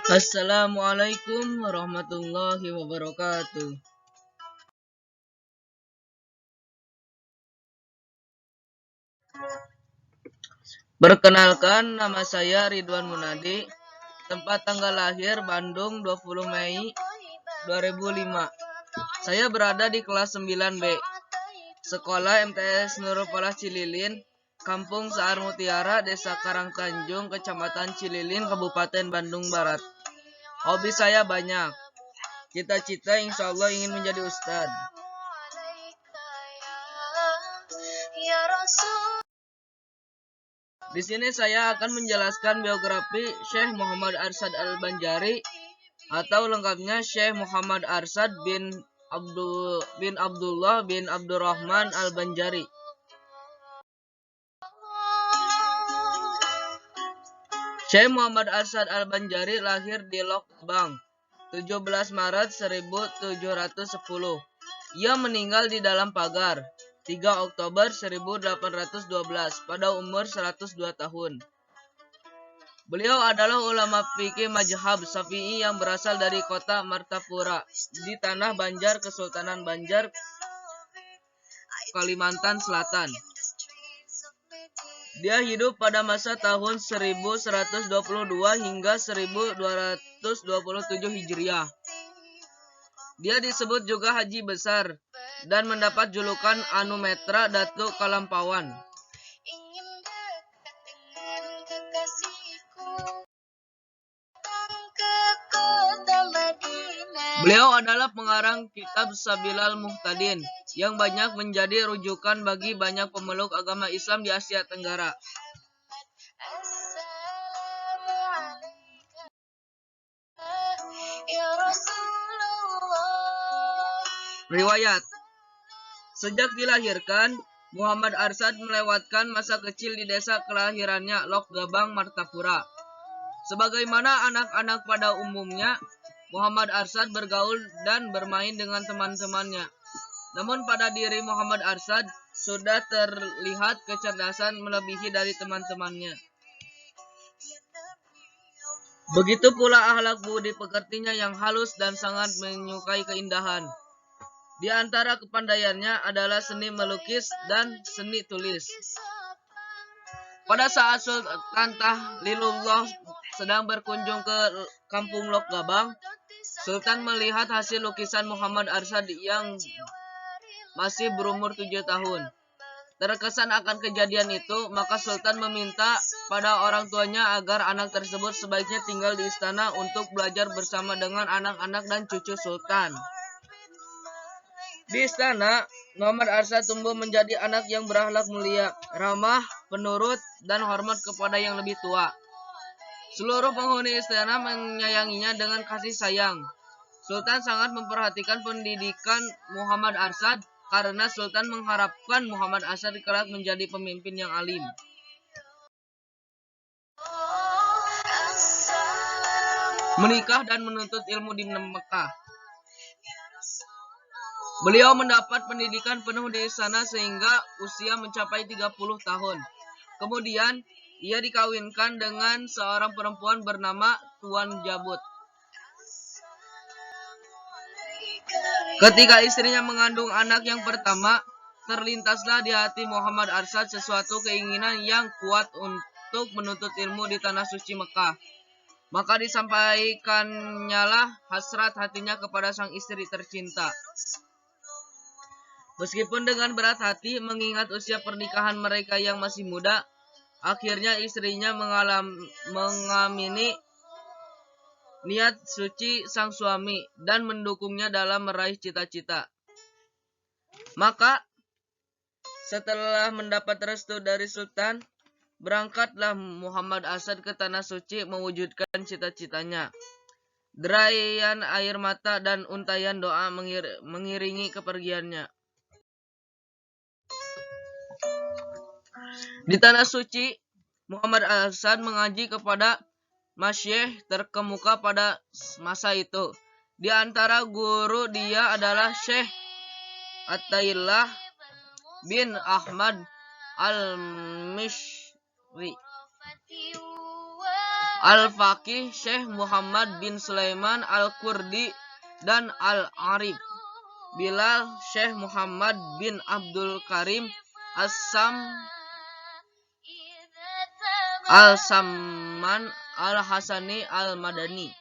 Assalamualaikum warahmatullahi wabarakatuh. Perkenalkan, nama saya Ridwan Munadi. Tempat tanggal lahir Bandung 20 Mei 2005. Saya berada di kelas 9B. Sekolah MTS Nurul Falah Cililin, Kampung Saar Mutiara, Desa Karangtanjung, Kecamatan Cililin, Kabupaten Bandung Barat. Hobi saya banyak. Cita-cita insya Allah ingin menjadi ustadz. Di sini saya akan menjelaskan biografi Syekh Muhammad Arsyad Al-Banjari atau lengkapnya Syekh Muhammad Arsyad bin Abdullah bin Abdurrahman Al-Banjari. Syekh Muhammad Arsyad Al-Banjari lahir di Lok Gebang 17 Maret 1710. Ia meninggal di dalam pagar 3 Oktober 1812 pada umur 102 tahun. Beliau adalah ulama fikih mazhab Syafi'i yang berasal dari kota Martapura di tanah Banjar, Kesultanan Banjar, Kalimantan Selatan. Dia hidup pada masa tahun 1122 hingga 1227 Hijriah. Dia disebut juga Haji Besar dan mendapat julukan Anumetra Datuk Kalampawan. Beliau adalah pengarang kitab Sabilal Muhtadin yang banyak menjadi rujukan bagi banyak pemeluk agama Islam di Asia Tenggara. Riwayat. Sejak dilahirkan, Muhammad Arsyad melewatkan masa kecil di desa kelahirannya Lok Gebang, Martapura. Sebagaimana anak-anak pada umumnya, Muhammad Arsyad bergaul dan bermain dengan teman-temannya. Namun pada diri Muhammad Arsyad sudah terlihat kecerdasan melebihi dari teman-temannya. Begitu pula akhlak budi pekertinya yang halus dan sangat menyukai keindahan. Di antara kepandaiannya adalah seni melukis dan seni tulis. Pada saat Sultan Tahlilullah sedang berkunjung ke kampung Lok Gebang, Sultan melihat hasil lukisan Muhammad Arsyad yang masih berumur 7 tahun. Terkesan akan kejadian itu, maka Sultan meminta pada orang tuanya agar anak tersebut sebaiknya tinggal di istana untuk belajar bersama dengan anak-anak dan cucu Sultan. Di istana, Muhammad Arsyad tumbuh menjadi anak yang berakhlak mulia, ramah, penurut, dan hormat kepada yang lebih tua. Seluruh penghuni istana menyayanginya dengan kasih sayang. Sultan sangat memperhatikan pendidikan Muhammad Arsyad karena Sultan mengharapkan Muhammad Arsyad kelak menjadi pemimpin yang alim. Menikah dan menuntut ilmu di Mekah. Beliau mendapat pendidikan penuh di istana sehingga usia mencapai 30 tahun. Kemudian, ia dikawinkan dengan seorang perempuan bernama Tuan Jabut. Ketika istrinya mengandung anak yang pertama, terlintaslah di hati Muhammad Arsyad sesuatu keinginan yang kuat untuk menuntut ilmu di tanah suci Mekah. Maka disampaikannyalah hasrat hatinya kepada sang istri tercinta. Meskipun dengan berat hati mengingat usia pernikahan mereka yang masih muda, akhirnya istrinya mengamini niat suci sang suami dan mendukungnya dalam meraih cita-cita. Maka, setelah mendapat restu dari Sultan, berangkatlah Muhammad Arsyad ke tanah suci mewujudkan cita-citanya. Derayan air mata dan untayan doa mengiringi kepergiannya. Di tanah suci, Muhammad Arsyad mengaji kepada masyayikh terkemuka pada masa itu. Di antara guru dia adalah Syekh Attaillah bin Ahmad Al-Mishri. Al-Faqih Syekh Muhammad bin Sulaiman Al-Qurdi dan Al-Arif Bilal Syekh Muhammad bin Abdul Karim Al-Samman Al-Hasani Al-Madani.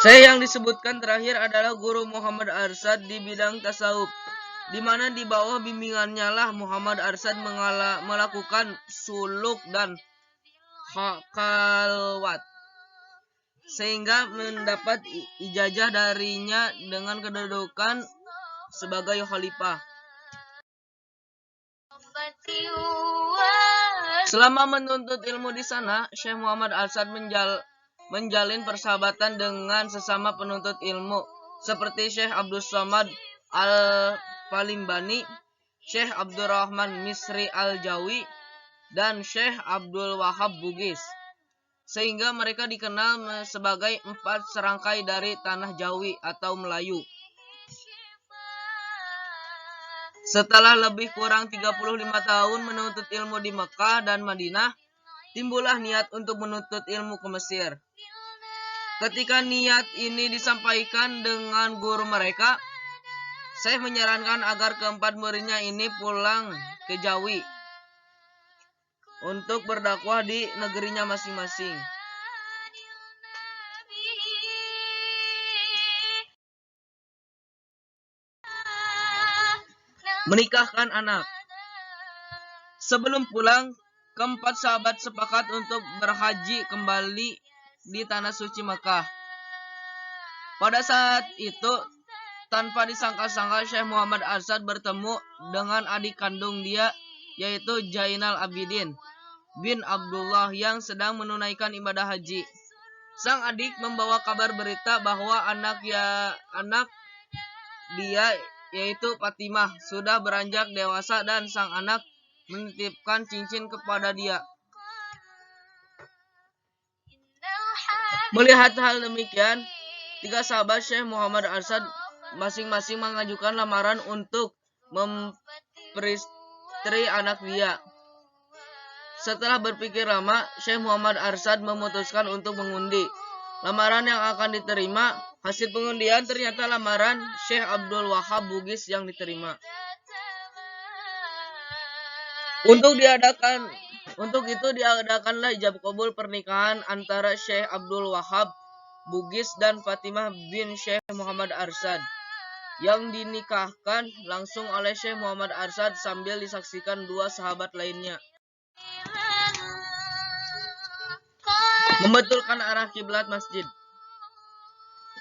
Syekh yang disebutkan terakhir adalah Guru Muhammad Arsad di bidang tasawuf, di mana di bawah bimbingannya lah Muhammad Arsad melakukan suluk dan khalwat, sehingga mendapat ijazah darinya dengan kedudukan sebagai khalifah. Selama menuntut ilmu di sana, Syekh Muhammad Arsad menjalin persahabatan dengan sesama penuntut ilmu seperti Syekh Abdul Somad Al-Palimbani, Syekh Abdurrahman Misri Al-Jawi, dan Syekh Abdul Wahab Bugis, sehingga mereka dikenal sebagai 4 serangkai dari tanah Jawi atau Melayu. Setelah lebih kurang 35 tahun menuntut ilmu di Mekah dan Madinah, timbullah niat untuk menuntut ilmu ke Mesir. Ketika niat ini disampaikan dengan guru mereka, Syekh menyarankan agar keempat muridnya ini pulang ke Jawi untuk berdakwah di negerinya masing-masing. Menikahkan anak. Sebelum pulang, keempat sahabat sepakat untuk berhaji kembali di tanah suci Mekah. Pada saat itu, tanpa disangka-sangka Syekh Muhammad Arsad bertemu dengan adik kandung dia, yaitu Zainal Abidin bin Abdullah yang sedang menunaikan ibadah haji. Sang adik membawa kabar berita bahwa anak dia, yaitu Fatimah, sudah beranjak dewasa dan sang anak menitipkan cincin kepada dia. Melihat hal demikian, 3 sahabat Syekh Muhammad Arsad masing-masing mengajukan lamaran untuk memperistri anak dia. Setelah berpikir lama, Syekh Muhammad Arsad memutuskan untuk mengundi lamaran yang akan diterima. Hasil pengundian ternyata lamaran Syekh Abdul Wahab Bugis yang diterima. Untuk itu diadakanlah ijab kabul pernikahan antara Syekh Abdul Wahab Bugis dan Fatimah bin Syekh Muhammad Arsad, yang dinikahkan langsung oleh Syekh Muhammad Arsad sambil disaksikan 2 sahabat lainnya. Membetulkan arah kiblat masjid.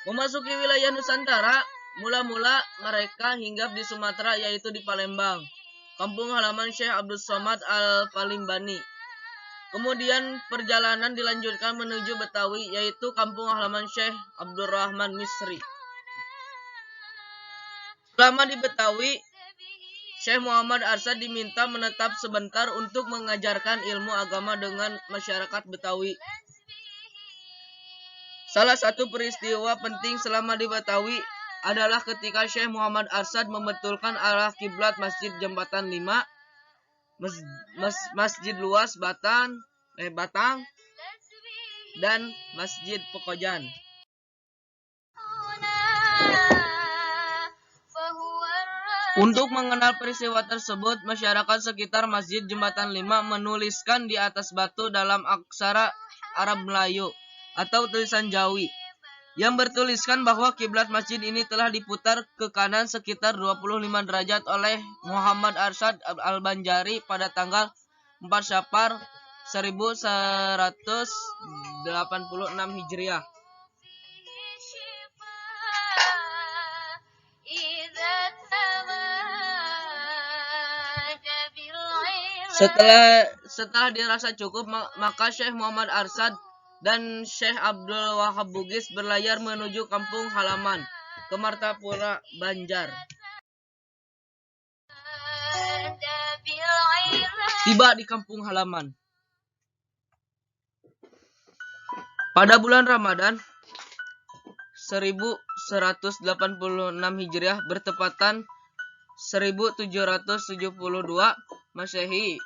Memasuki wilayah Nusantara, mula-mula mereka hinggap di Sumatera, yaitu di Palembang, kampung halaman Syekh Abdul Somad Al-Palimbani. Kemudian perjalanan dilanjutkan menuju Betawi, yaitu kampung halaman Syekh Abdurrahman Misri. Selama di Betawi, Syekh Muhammad Arsad diminta menetap sebentar untuk mengajarkan ilmu agama dengan masyarakat Betawi. Salah satu peristiwa penting selama di Betawi adalah ketika Syekh Muhammad Arsad membetulkan arah kiblat Masjid Jembatan 5, Masjid Luas Batang, dan Masjid Pekojan. Untuk mengenal peristiwa tersebut, masyarakat sekitar Masjid Jembatan 5 menuliskan di atas batu dalam aksara Arab Melayu atau tulisan Jawi yang bertuliskan bahwa kiblat masjid ini telah diputar ke kanan sekitar 25 derajat oleh Muhammad Arsad Al-Banjari pada tanggal 4 Syafar 1186 Hijriah. Setelah dirasa cukup, maka Syekh Muhammad Arsad dan Syekh Abdul Wahab Bugis berlayar menuju kampung halaman ke Martapura, Banjar. Tiba di kampung halaman pada bulan Ramadan 1186 Hijriah bertepatan 1772 Masehi.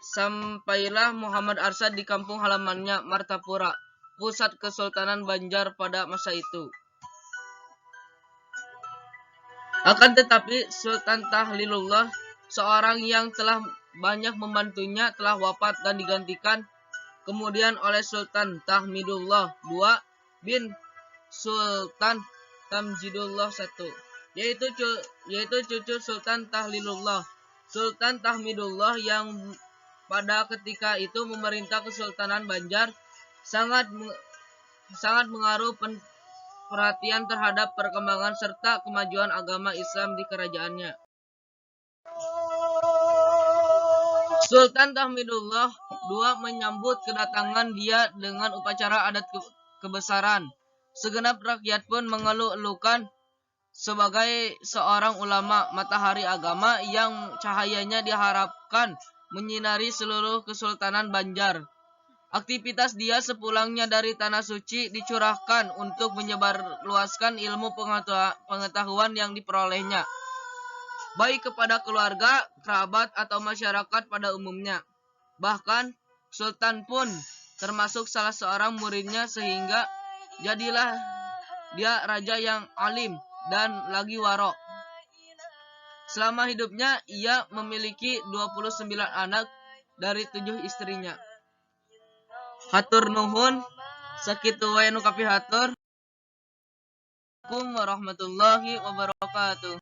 sampailah Muhammad Arsad di kampung halamannya Martapura, pusat Kesultanan Banjar pada masa itu. Akan tetapi Sultan Tahlilullah, seorang yang telah banyak membantunya, telah wafat dan digantikan kemudian oleh Sultan Tahmidullah II bin Sultan Tamjidullah I, yaitu cucu Sultan Tahlilullah. Sultan Tahmidullah yang pada ketika itu memerintah Kesultanan Banjar sangat mengaruh perhatian terhadap perkembangan serta kemajuan agama Islam di kerajaannya. Sultan Tahmidullah II menyambut kedatangan dia dengan upacara adat kebesaran. Segenap rakyat pun mengeluh-elukan sebagai seorang ulama matahari agama yang cahayanya diharapkan menyinari seluruh Kesultanan Banjar. Aktivitas dia sepulangnya dari Tanah Suci dicurahkan untuk menyebarluaskan ilmu pengetahuan yang diperolehnya, baik kepada keluarga, kerabat, atau masyarakat pada umumnya. Bahkan, Sultan pun termasuk salah seorang muridnya sehingga jadilah dia raja yang alim dan lagi warok. Selama hidupnya, ia memiliki 29 anak dari 7 istrinya. Hatur nuhun, sakitu wae nu kapihatur. Assalamualaikum warahmatullahi wabarakatuh.